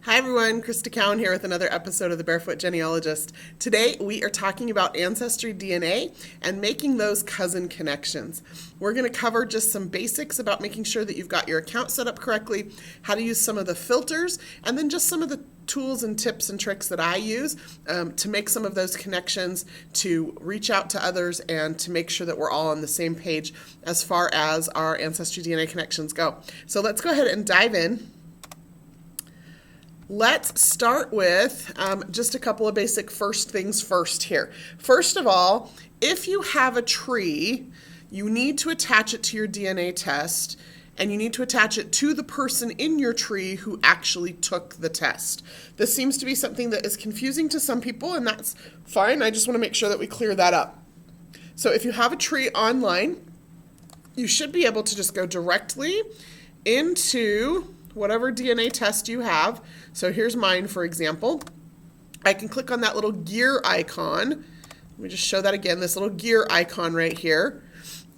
Hi everyone, Crista Cowan here with another episode of The Barefoot Genealogist. Today we are talking about AncestryDNA and making those cousin connections. We're going to cover just some basics about making sure that you've got your account set up correctly, how to use some of the filters, and then just some of the tools and tips and tricks that I use to make some of those connections, to reach out to others, and to make sure that we're all on the same page as far as our AncestryDNA connections go. So let's go ahead and dive in. Let's start with just a couple of basic first things first here. First of all, if you have a tree, you need to attach it to your DNA test, and you need to attach it to the person in your tree who actually took the test. This seems to be something that is confusing to some people, and that's fine. I just want to make sure that we clear that up. So if you have a tree online, you should be able to just go directly into whatever DNA test you have. So here's mine, for example. I can click on that little gear icon. Let me just show that again, this little gear icon right here.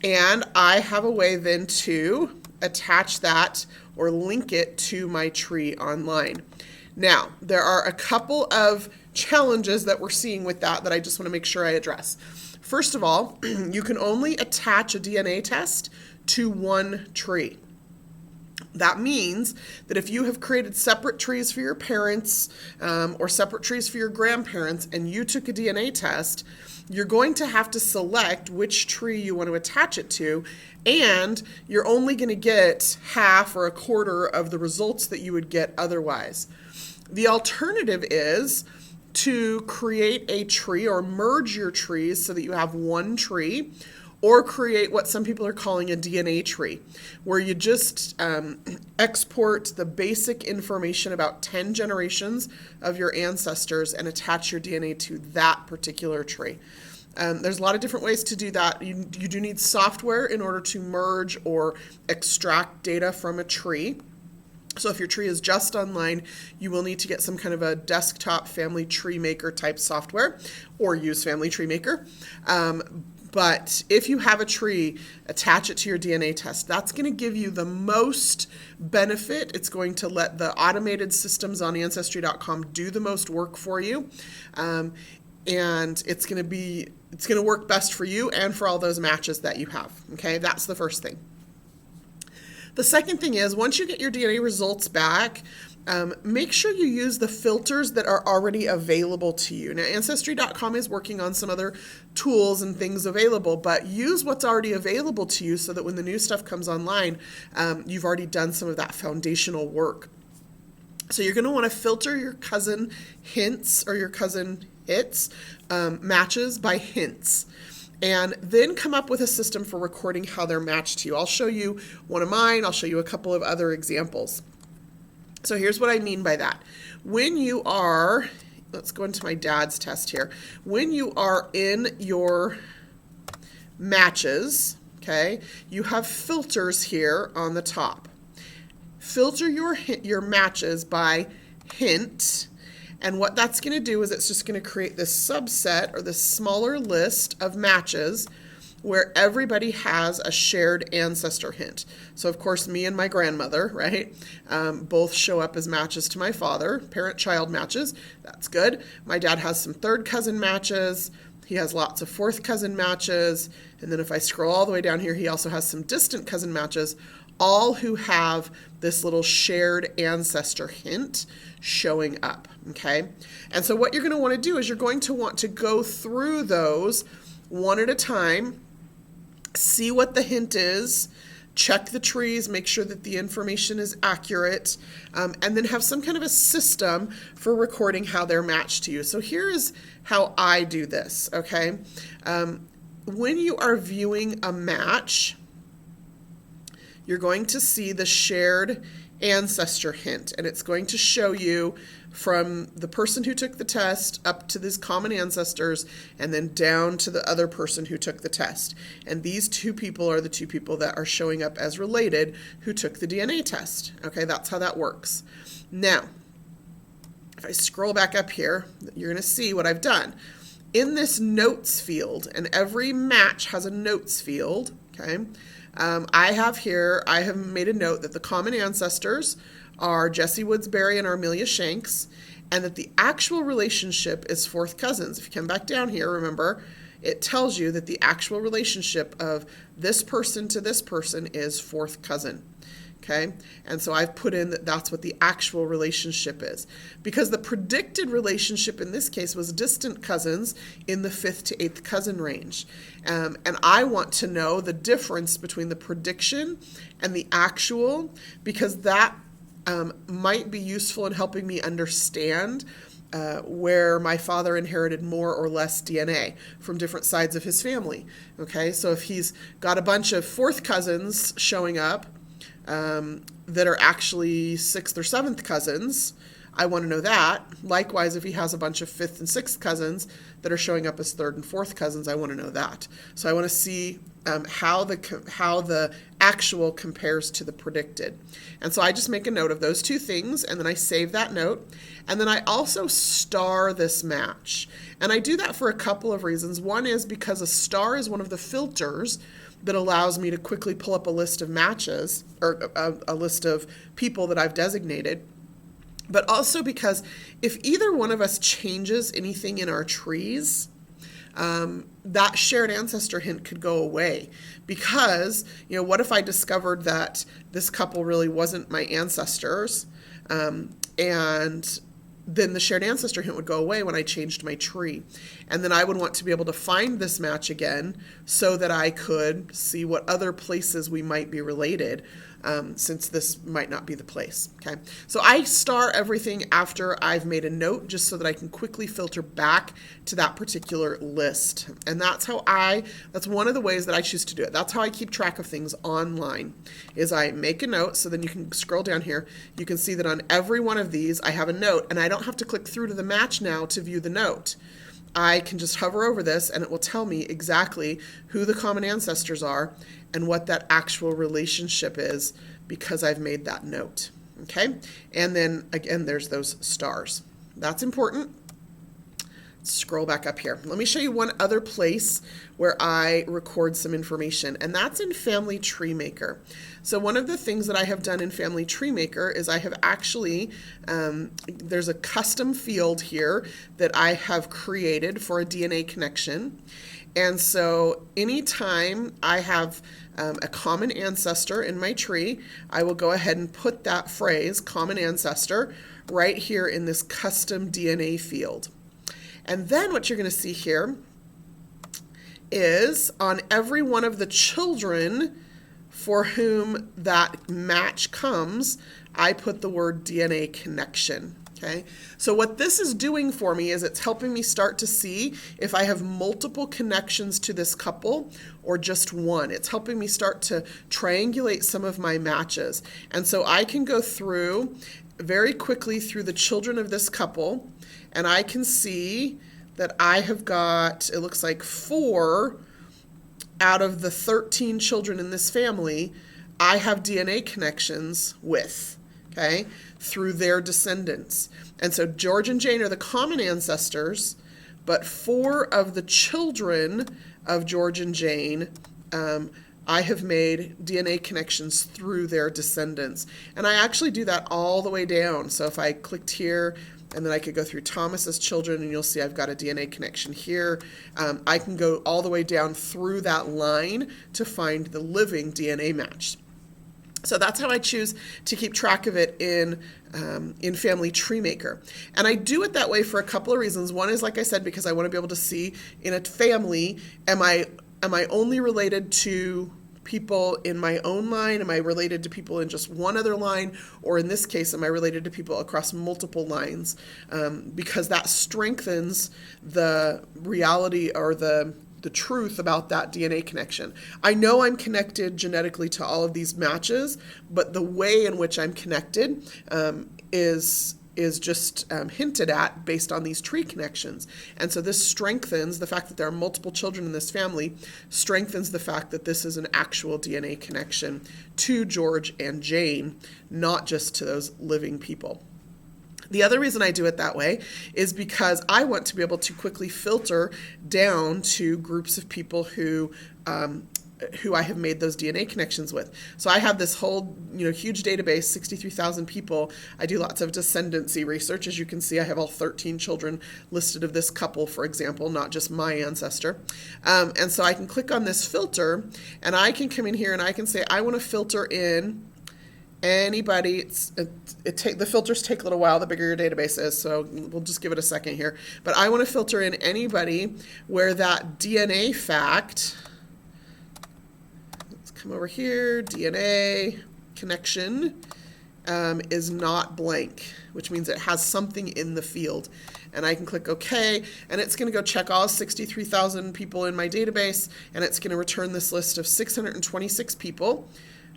And I have a way then to attach that or link it to my tree online. Now, there are a couple of challenges that we're seeing with that I just want to make sure I address. First of all, you can only attach a DNA test to one tree. That means that if you have created separate trees for your parents or separate trees for your grandparents and you took a DNA test, you're going to have to select which tree you want to attach it to, and you're only going to get half or a quarter of the results that you would get otherwise. The alternative is to create a tree or merge your trees so that you have one tree, or create what some people are calling a DNA tree, where you just export the basic information about 10 generations of your ancestors and attach your DNA to that particular tree. There's a lot of different ways to do that. You do need software in order to merge or extract data from a tree. So if your tree is just online, you will need to get some kind of a desktop Family Tree Maker type software, or use Family Tree Maker. But if you have a tree, attach it to your DNA test. That's going to give you the most benefit. It's going to let the automated systems on Ancestry.com do the most work for you. And it's going to work best for you and for all those matches that you have. Okay, that's the first thing. The second thing is, once you get your DNA results back, make sure you use the filters that are already available to you. Now, Ancestry.com is working on some other tools and things available, but use what's already available to you so that when the new stuff comes online, you've already done some of that foundational work. So you're going to want to filter your cousin hints or your cousin hits, matches by hints, and then come up with a system for recording how they're matched to you. I'll show you one of mine. I'll show you a couple of other examples. So here's what I mean by that. When you are, let's go into my dad's test here. When you are in your matches, okay, you have filters here on the top. Filter your matches by hint, and what that's going to do is it's just going to create this subset or this smaller list of matches where everybody has a shared ancestor hint. So of course, me and my grandmother, right, both show up as matches to my father, parent-child matches. That's good. My dad has some third cousin matches. He has lots of fourth cousin matches. And then if I scroll all the way down here, he also has some distant cousin matches, all who have this little shared ancestor hint showing up, okay? And so what you're going to want to do is you're going to want to go through those one at a time, see what the hint is, check the trees, make sure that the information is accurate, and then have some kind of a system for recording how they're matched to you. So here is how I do this, okay? When you are viewing a match, you're going to see the shared ancestor hint, and it's going to show you from the person who took the test up to these common ancestors and then down to the other person who took the test. And these two people are the two people that are showing up as related who took the DNA test. Okay, that's how that works. Now, if I scroll back up here, you're going to see what I've done. In this notes field, and every match has a notes field, Okay. I have made a note that the common ancestors are Jesse Woodsbury and Armelia Shanks, and that the actual relationship is fourth cousins. If you come back down here, remember, it tells you that the actual relationship of this person to this person is fourth cousin. Okay, and so I've put in that that's what the actual relationship is, because the predicted relationship in this case was distant cousins in the 5th to 8th cousin range. And I want to know the difference between the prediction and the actual, because that might be useful in helping me understand where my father inherited more or less DNA from different sides of his family. Okay, so if he's got a bunch of fourth cousins showing up, that are actually 6th or 7th cousins, I want to know that. Likewise, if he has a bunch of 5th and 6th cousins that are showing up as 3rd and 4th cousins, I want to know that. So I want to see how the actual compares to the predicted. And so I just make a note of those two things, and then I save that note. And then I also star this match. And I do that for a couple of reasons. One is because a star is one of the filters that allows me to quickly pull up a list of matches, or a list of people that I've designated. But also because if either one of us changes anything in our trees, that shared ancestor hint could go away. Because, what if I discovered that this couple really wasn't my ancestors, and then the shared ancestor hint would go away when I changed my tree. And then I would want to be able to find this match again so that I could see what other places we might be related, since this might not be the place. Okay, so I star everything after I've made a note, just so that I can quickly filter back to that particular list. And that's one of the ways that I choose to do it. That's how I keep track of things online, is I make a note. So then you can scroll down here. You can see that on every one of these, I have a note, and I don't have to click through to the match now to view the note. I can just hover over this, and it will tell me exactly who the common ancestors are and what that actual relationship is, because I've made that note. Okay? And then again, there's those stars. That's important. Scroll back up here. Let me show you one other place where I record some information, and that's in Family Tree Maker. So one of the things that I have done in Family Tree Maker is I have actually, there's a custom field here that I have created for a DNA connection. And so anytime I have a common ancestor in my tree, I will go ahead and put that phrase, common ancestor, right here in this custom DNA field. And then what you're going to see here is on every one of the children for whom that match comes, I put the word DNA connection. Okay, so what this is doing for me is it's helping me start to see if I have multiple connections to this couple or just one. It's helping me start to triangulate some of my matches. And so I can go through very quickly through the children of this couple, and I can see that I have got, it looks like 4 out of the 13 children in this family, I have DNA connections with, okay, through their descendants. And so George and Jane are the common ancestors, but 4 of the children of George and Jane, I have made DNA connections through their descendants. And I actually do that all the way down. So if I clicked here, and then I could go through Thomas's children, and you'll see I've got a DNA connection here. I can go all the way down through that line to find the living DNA match. So that's how I choose to keep track of it in Family Tree Maker. And I do it that way for a couple of reasons. One is, like I said, because I want to be able to see in a family, am I only related to people in my own line? Am I related to people in just one other line? Or in this case, am I related to people across multiple lines? Because that strengthens the reality or the truth about that DNA connection. I know I'm connected genetically to all of these matches, but the way in which I'm connected is just hinted at based on these tree connections. And so this strengthens the fact that there are multiple children in this family, strengthens the fact that this is an actual DNA connection to George and Jane, not just to those living people. The other reason I do it that way is because I want to be able to quickly filter down to groups of people who who I have made those DNA connections with. So I have this whole, huge database, 63,000 people. I do lots of descendancy research. As you can see, I have all 13 children listed of this couple, for example, not just my ancestor. And so I can click on this filter, and I can come in here and I can say, I want to filter in anybody. The filters take a little while the bigger your database is, so we'll just give it a second here. But I want to filter in anybody where that DNA fact, come over here, DNA connection is not blank, which means it has something in the field. And I can click OK, and it's going to go check all 63,000 people in my database, and it's going to return this list of 626 people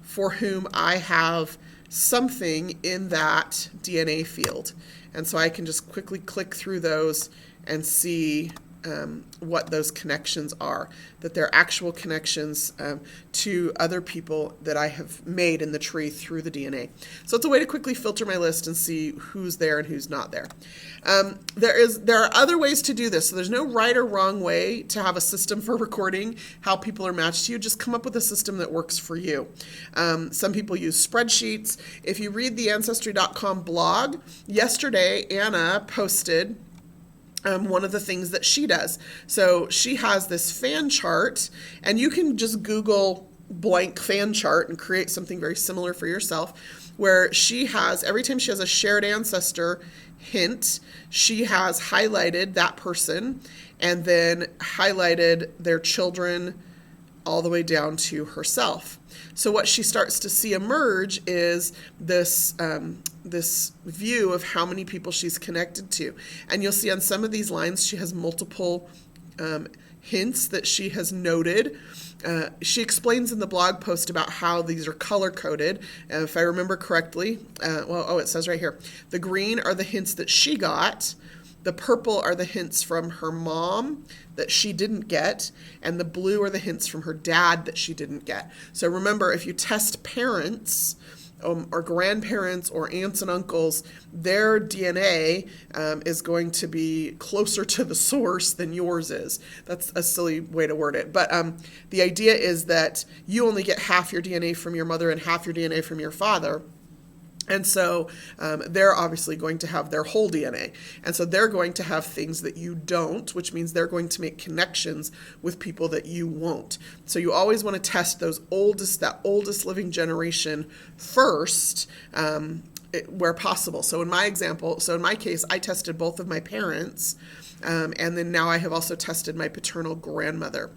for whom I have something in that DNA field. And so I can just quickly click through those and see what those connections are, that they're actual connections to other people that I have made in the tree through the DNA. So it's a way to quickly filter my list and see who's there and who's not there. There are other ways to do this. So there's no right or wrong way to have a system for recording how people are matched to you. Just come up with a system that works for you. Some people use spreadsheets. If you read the Ancestry.com blog, yesterday Anna posted one of the things that she does. So she has this fan chart, and you can just Google blank fan chart and create something very similar for yourself, where she has, every time she has a shared ancestor hint, she has highlighted that person and then highlighted their children all the way down to herself. So what she starts to see emerge is this view of how many people she's connected to. And you'll see on some of these lines she has multiple hints that she has noted. She explains in the blog post about how these are color-coded. If I remember correctly, it says right here, the green are the hints that she got. The purple are the hints from her mom that she didn't get, and the blue are the hints from her dad that she didn't get. So remember, if you test parents or grandparents or aunts and uncles, their DNA is going to be closer to the source than yours is. That's a silly way to word it. But the idea is that you only get half your DNA from your mother and half your DNA from your father. And so they're obviously going to have their whole DNA. And so they're going to have things that you don't, which means they're going to make connections with people that you won't. So you always want to test that oldest living generation first, where possible. So in my case, I tested both of my parents, and then now I have also tested my paternal grandmother.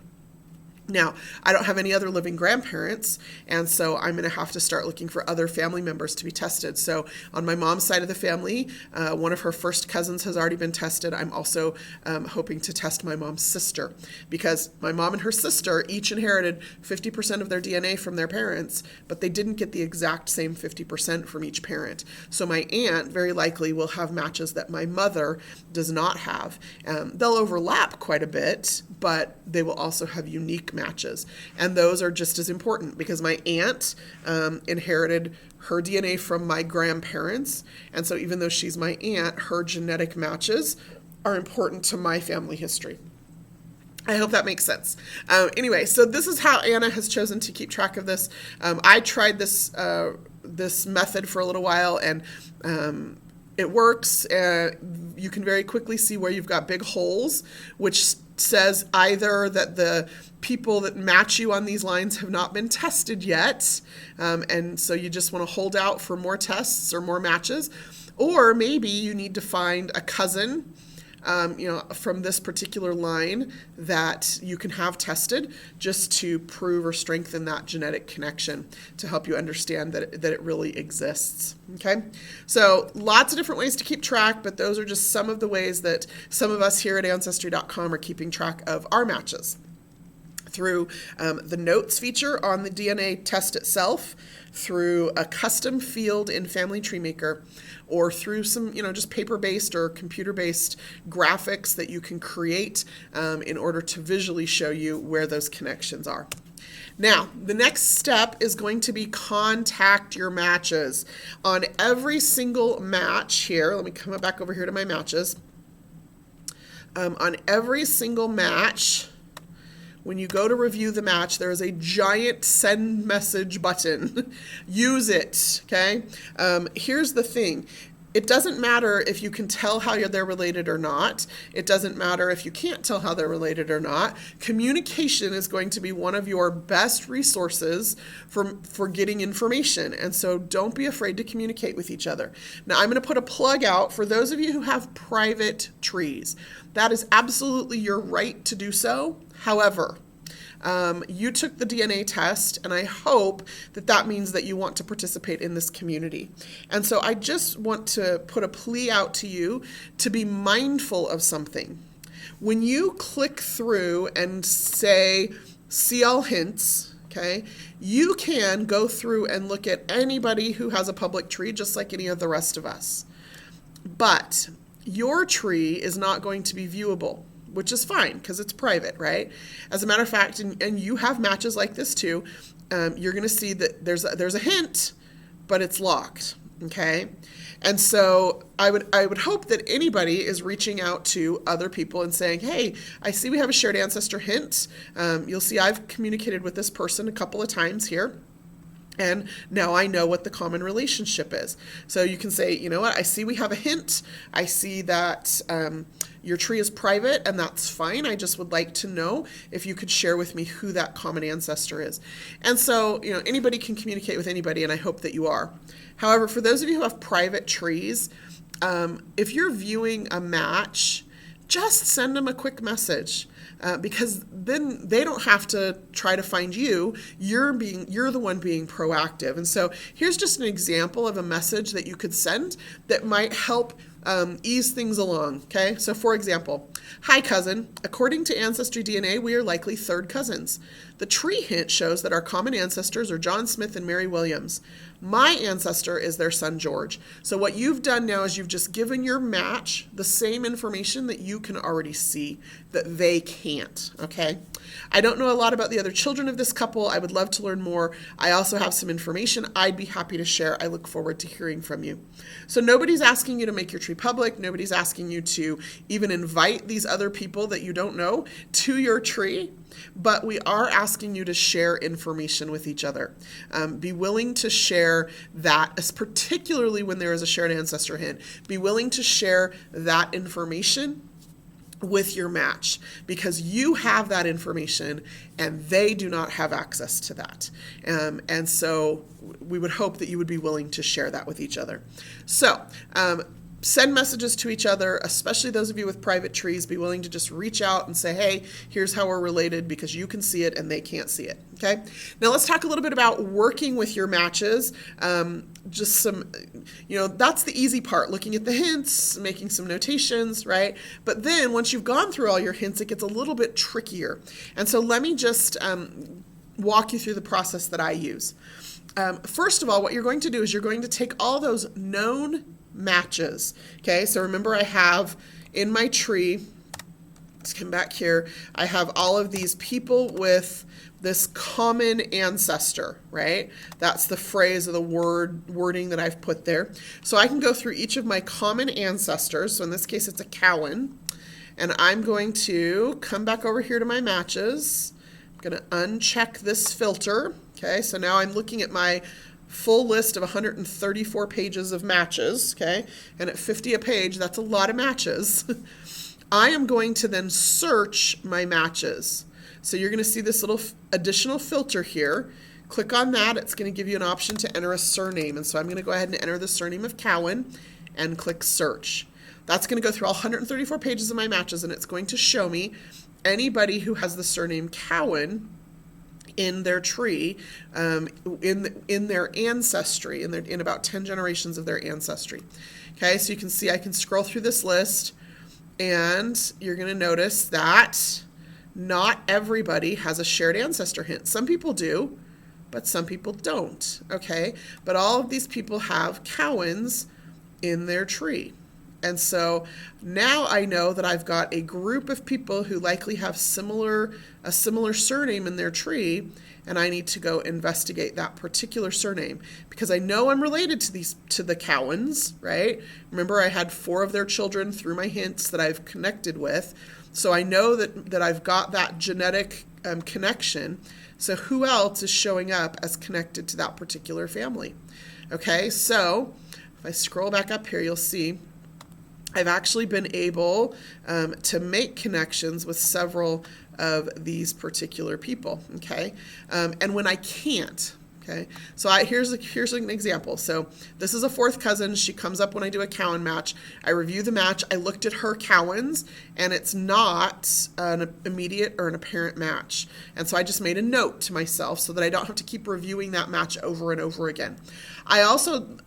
Now, I don't have any other living grandparents, and so I'm going to have to start looking for other family members to be tested. So on my mom's side of the family, one of her first cousins has already been tested. I'm also hoping to test my mom's sister, because my mom and her sister each inherited 50% of their DNA from their parents, but they didn't get the exact same 50% from each parent. So my aunt very likely will have matches that my mother does not have. They'll overlap quite a bit, but they will also have unique matches. And those are just as important, because my aunt inherited her DNA from my grandparents. And so even though she's my aunt, her genetic matches are important to my family history. I hope that makes sense. Anyway, so this is how Anna has chosen to keep track of this. I tried this method for a little while, and it works. You can very quickly see where you've got big holes, which says either that the people that match you on these lines have not been tested yet, and so you just want to hold out for more tests or more matches, or maybe you need to find a cousin from this particular line that you can have tested, just to prove or strengthen that genetic connection, to help you understand that it really exists. Okay, so lots of different ways to keep track, but those are just some of the ways that some of us here at Ancestry.com are keeping track of our matches. Through the notes feature on the DNA test itself, through a custom field in Family Tree Maker, or through some, just paper-based or computer-based graphics that you can create in order to visually show you where those connections are. Now, the next step is going to be contact your matches. On every single match here, let me come back over here to my matches. On every single match, when you go to review the match, there is a giant send message button. Use it, okay? Here's the thing. It doesn't matter if you can tell how they're related or not. It doesn't matter if you can't tell how they're related or not. Communication is going to be one of your best resources for getting information. And so don't be afraid to communicate with each other. Now, I'm going to put a plug out for those of you who have private trees. That is absolutely your right to do so. However, you took the DNA test, and I hope that means that you want to participate in this community. And so I just want to put a plea out to you to be mindful of something. When you click through and say, see all hints, okay, you can go through and look at anybody who has a public tree just like any of the rest of us. But your tree is not going to be viewable, which is fine because it's private, right? As a matter of fact, and you have matches like this too, you're going to see that there's a hint, but it's locked, okay? And so I would hope that anybody is reaching out to other people and saying, hey, I see we have a shared ancestor hint. You'll see I've communicated with this person a couple of times here. And now I know what the common relationship is. So you can say, you know what, I see we have a hint. I see that your tree is private, and that's fine. I just would like to know if you could share with me who that common ancestor is. And so, anybody can communicate with anybody, and I hope that you are. However, for those of you who have private trees, if you're viewing a match, just send them a quick message. Because then they don't have to try to find you. You're the one being proactive. And so here's just an example of a message that you could send that might help ease things along. Okay, so for example, hi cousin, according to AncestryDNA, we are likely third cousins. The tree hint shows that our common ancestors are John Smith and Mary Williams. My ancestor is their son George. So what you've done now is you've just given your match the same information that you can already see that they can't, okay? I don't know a lot about the other children of this couple. I would love to learn more. I also have some information I'd be happy to share. I look forward to hearing from you. So nobody's asking you to make your tree public. Nobody's asking you to even invite these other people that you don't know to your tree. But we are asking you to share information with each other. Be willing to share that, particularly when there is a shared ancestor hint. Be willing to share that information with your match because you have that information and they do not have access to that. And so we would hope that you would be willing to share that with each other. So, send messages to each other, especially those of you with private trees. Be willing to just reach out and say, hey, here's how we're related because you can see it and they can't see it, okay? Now let's talk a little bit about working with your matches. Just some, that's the easy part, looking at the hints, making some notations, right? But then once you've gone through all your hints, it gets a little bit trickier. And so let me just walk you through the process that I use. First of all, what you're going to do is you're going to take all those known matches. Okay, so remember I have in my tree, let's come back here, I have all of these people with this common ancestor, right? That's the phrase or the wording that I've put there. So I can go through each of my common ancestors. So in this case, it's a Cowan. And I'm going to come back over here to my matches. I'm going to uncheck this filter. Okay, so now I'm looking at my full list of 134 pages of matches, okay? And at 50 a page, that's a lot of matches. I am going to then search my matches. So you're going to see this little additional filter here. Click on that. It's going to give you an option to enter a surname. And so I'm going to go ahead and enter the surname of Cowan and click search. That's going to go through all 134 pages of my matches, and it's going to show me anybody who has the surname Cowan in their tree, in their ancestry, in about 10 generations of their ancestry. Okay, so you can see I can scroll through this list, and you're going to notice that not everybody has a shared ancestor hint. Some people do, but some people don't. Okay, but all of these people have Cowans in their tree. And so now I know that I've got a group of people who likely have a similar surname in their tree, and I need to go investigate that particular surname because I know I'm related to the Cowans, right? Remember, I had 4 of their children through my hints that I've connected with. So I know that I've got that genetic connection. So who else is showing up as connected to that particular family? Okay, so if I scroll back up here, you'll see I've actually been able to make connections with several of these particular people, okay? And when I can't, okay, so here's an example. So this is a fourth cousin. She comes up when I do a Cowan match. I review the match. I looked at her Cowans, and it's not an immediate or an apparent match. And so I just made a note to myself so that I don't have to keep reviewing that match over and over again. I also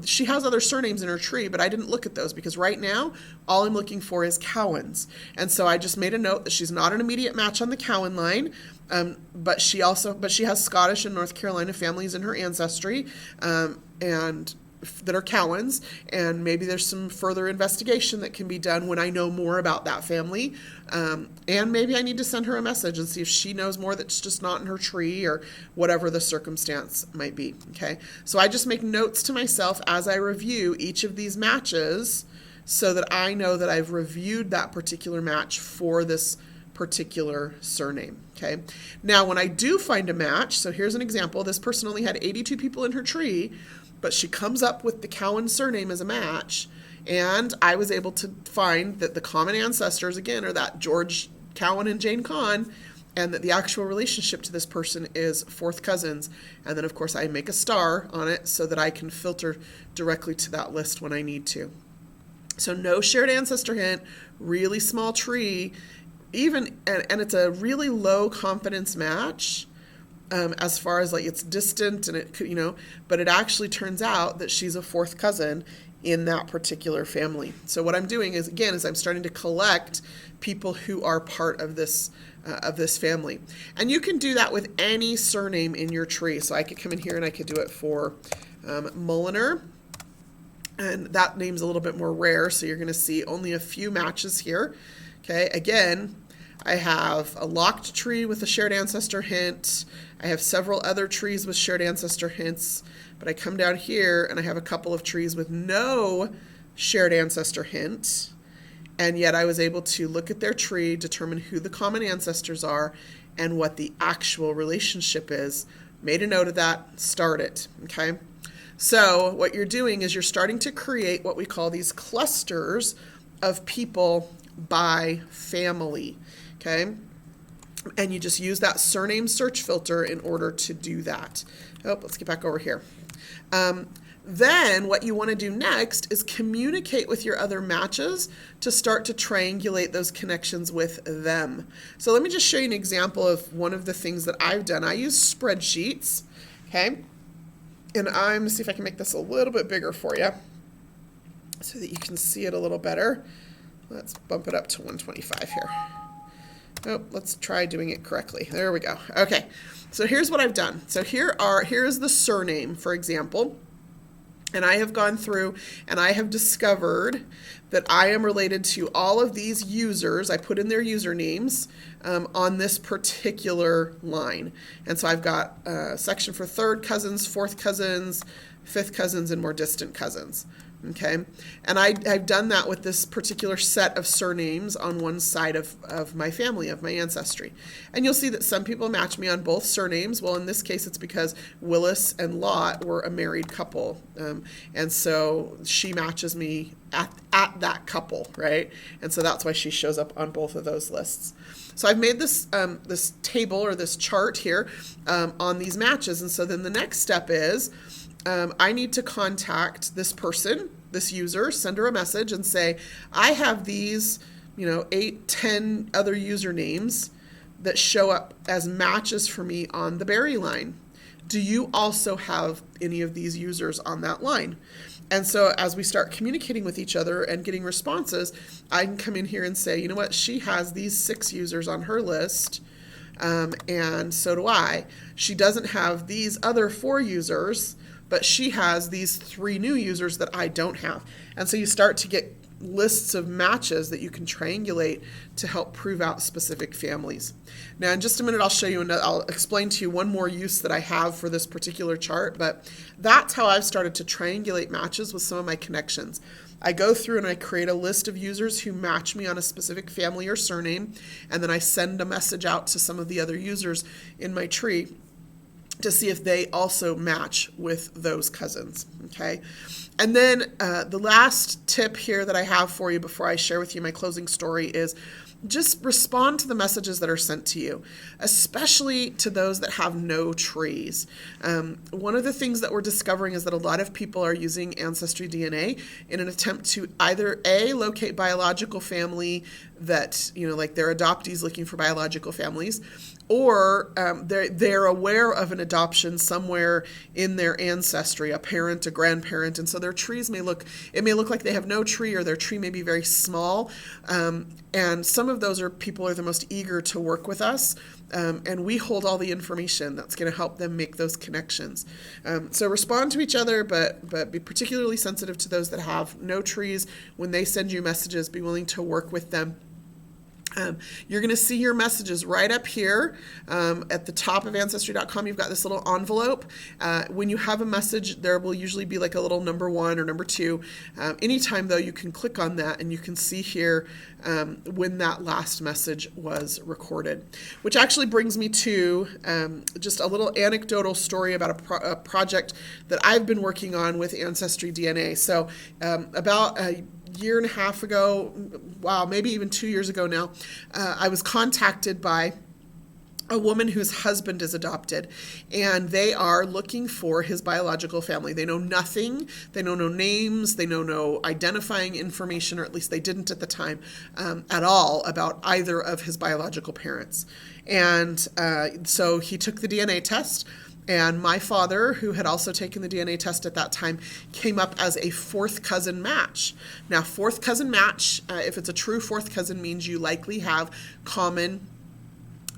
she has other surnames in her tree, but I didn't look at those because right now, all I'm looking for is Cowans. And so I just made a note that she's not an immediate match on the Cowan line, but she has Scottish and North Carolina families in her ancestry, and that are Cowans, and maybe there's some further investigation that can be done when I know more about that family, and maybe I need to send her a message and see if she knows more that's just not in her tree or whatever the circumstance might be, okay? So I just make notes to myself as I review each of these matches so that I know that I've reviewed that particular match for this particular surname, okay? Now, when I do find a match, so here's an example. This person only had 82 people in her tree, but she comes up with the Cowan surname as a match, and I was able to find that the common ancestors, again, are that George Cowan and Jane Conn, and that the actual relationship to this person is fourth cousins. And then, of course, I make a star on it so that I can filter directly to that list when I need to. So no shared ancestor hint, really small tree, and it's a really low confidence match. As far as like it's distant and it could, but it actually turns out that she's a fourth cousin in that particular family. So what I'm doing is I'm starting to collect people who are part of this family. And you can do that with any surname in your tree. So I could come in here and I could do it for Mulliner. And that name's a little bit more rare, so you're going to see only a few matches here. Okay, again, I have a locked tree with a shared ancestor hint. I have several other trees with shared ancestor hints, but I come down here and I have a couple of trees with no shared ancestor hint, and yet I was able to look at their tree, determine who the common ancestors are, and what the actual relationship is. Made a note of that, start it, okay? So what you're doing is you're starting to create what we call these clusters of people by family, okay? And you just use that surname search filter in order to do that. Let's get back over here. Then what you want to do next is communicate with your other matches to start to triangulate those connections with them. So let me just show you an example of one of the things that I've done. I use spreadsheets, okay? And I'm going to see if I can make this a little bit bigger for you so that you can see it a little better. Let's bump it up to 125 here. Let's try doing it correctly. There we go. Okay, so here's what I've done. So here's the surname, for example, and I have gone through and I have discovered that I am related to all of these users. I put in their usernames on this particular line. And so I've got a section for third cousins, fourth cousins, fifth cousins, and more distant cousins. Okay, and I've done that with this particular set of surnames on one side of my family, of my ancestry. And you'll see that some people match me on both surnames. Well, in this case, it's because Willis and Lot were a married couple. And so she matches me at that couple, right? And so that's why she shows up on both of those lists. So I've made this this table or this chart here on these matches. And so then the next step is I need to contact this person, this user, send her a message and say, I have these, 8, 10 other usernames that show up as matches for me on the berry line. Do you also have any of these users on that line? And so as we start communicating with each other and getting responses, I can come in here and say, you know what, she has these 6 users on her list, and so do I. She doesn't have these other 4 users, but she has these 3 new users that I don't have. And so you start to get lists of matches that you can triangulate to help prove out specific families. Now, in just a minute, I'll explain to you one more use that I have for this particular chart, but that's how I've started to triangulate matches with some of my connections. I go through and I create a list of users who match me on a specific family or surname, and then I send a message out to some of the other users in my tree to see if they also match with those cousins, okay? And then the last tip here that I have for you before I share with you my closing story is just respond to the messages that are sent to you, especially to those that have no trees. One of the things that we're discovering is that a lot of people are using AncestryDNA in an attempt to either A, locate biological family that, like their adoptees looking for biological families, or they're aware of an adoption somewhere in their ancestry, a parent, a grandparent, and so their trees may look like they have no tree, or their tree may be very small. And some of those people are the most eager to work with us, and we hold all the information that's going to help them make those connections. So respond to each other, but be particularly sensitive to those that have no trees. When they send you messages, be willing to work with them. You're going to see your messages right up here at the top of Ancestry.com. You've got this little envelope. When you have a message, there will usually be like a little number 1 or number 2. Anytime, though, you can click on that and you can see here when that last message was recorded, which actually brings me to just a little anecdotal story about a project that I've been working on with AncestryDNA. So about a year and a half ago, maybe even 2 years ago now, I was contacted by a woman whose husband is adopted, and they are looking for his biological family. They know nothing. They know no names. They know no identifying information, or at least they didn't at the time, at all about either of his biological parents. And so he took the DNA test. And my father, who had also taken the DNA test at that time, came up as a fourth cousin match. Now, fourth cousin match, if it's a true fourth cousin, means you likely have common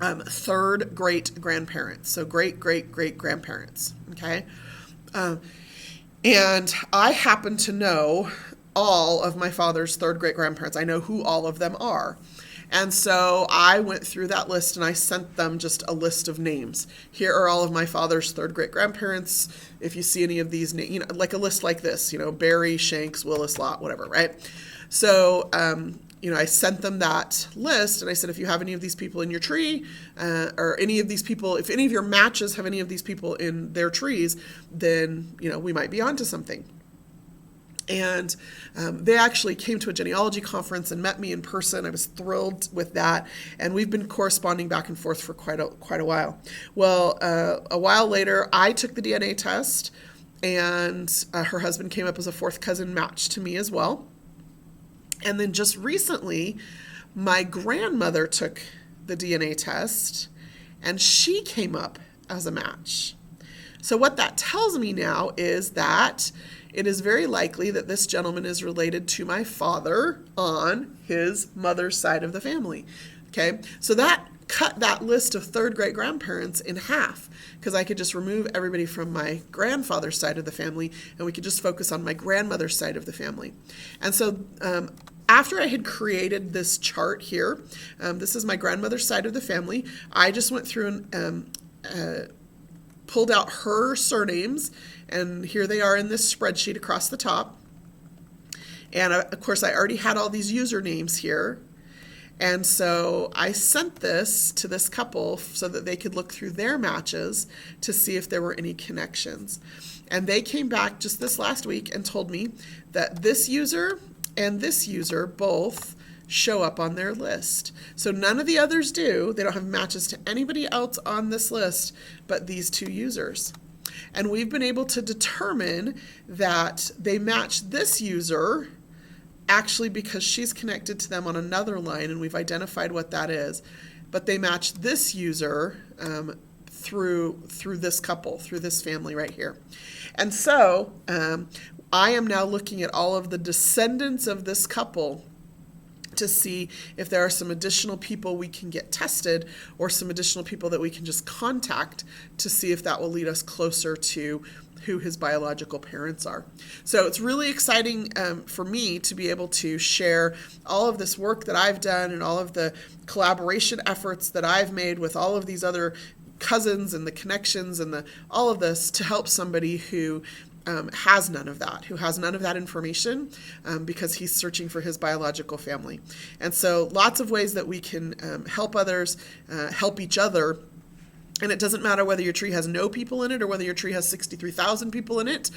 third great grandparents. So great grandparents, okay? And I happen to know all of my father's third great grandparents. I know who all of them are. And so I went through that list and I sent them just a list of names. Here are all of my father's third great grandparents. If you see any of these, like a list like this, Barry, Shanks, Willis, Lott, whatever, right? So, I sent them that list and I said, if you have any of these people in your tree, or any of these people, if any of your matches have any of these people in their trees, then, we might be onto something. And they actually came to a genealogy conference and met me in person. I was thrilled with that. And we've been corresponding back and forth for quite a while. Well, a while later, I took the DNA test, and her husband came up as a fourth cousin match to me as well. And then just recently, my grandmother took the DNA test, and she came up as a match. So what that tells me now is that it is very likely that this gentleman is related to my father on his mother's side of the family. Okay, so that cut that list of third great grandparents in half, because I could just remove everybody from my grandfather's side of the family and we could just focus on my grandmother's side of the family. And so after I had created this chart here, this is my grandmother's side of the family, I just went through and pulled out her surnames, and here they are in this spreadsheet across the top. And of course, I already had all these usernames here. And so I sent this to this couple so that they could look through their matches to see if there were any connections. And they came back just this last week and told me that this user and this user both show up on their list. So none of the others do. They don't have matches to anybody else on this list but these two users. And we've been able to determine that they match this user actually because she's connected to them on another line, and we've identified what that is. But they match this user through this couple, through this family right here. And so I am now looking at all of the descendants of this couple to see if there are some additional people we can get tested or some additional people that we can just contact to see if that will lead us closer to who his biological parents are. So it's really exciting for me to be able to share all of this work that I've done and all of the collaboration efforts that I've made with all of these other cousins and the connections and all of this to help somebody who has none of that, who has none of that information because he's searching for his biological family. And so lots of ways that we can help others, help each other. And it doesn't matter whether your tree has no people in it or whether your tree has 63,000 people in it.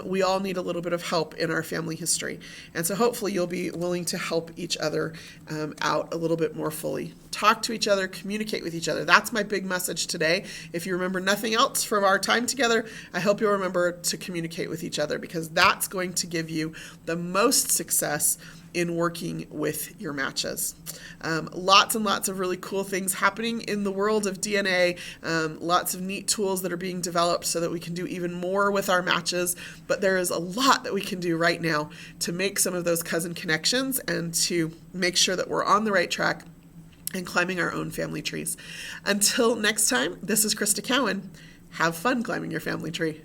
We all need a little bit of help in our family history. And so hopefully you'll be willing to help each other out a little bit more fully. Talk to each other, communicate with each other. That's my big message today. If you remember nothing else from our time together, I hope you'll remember to communicate with each other, because that's going to give you the most success in working with your matches. Lots and lots of really cool things happening in the world of DNA, lots of neat tools that are being developed so that we can do even more with our matches, but there is a lot that we can do right now to make some of those cousin connections and to make sure that we're on the right track and climbing our own family trees. Until next time, this is Crista Cowan. Have fun climbing your family tree.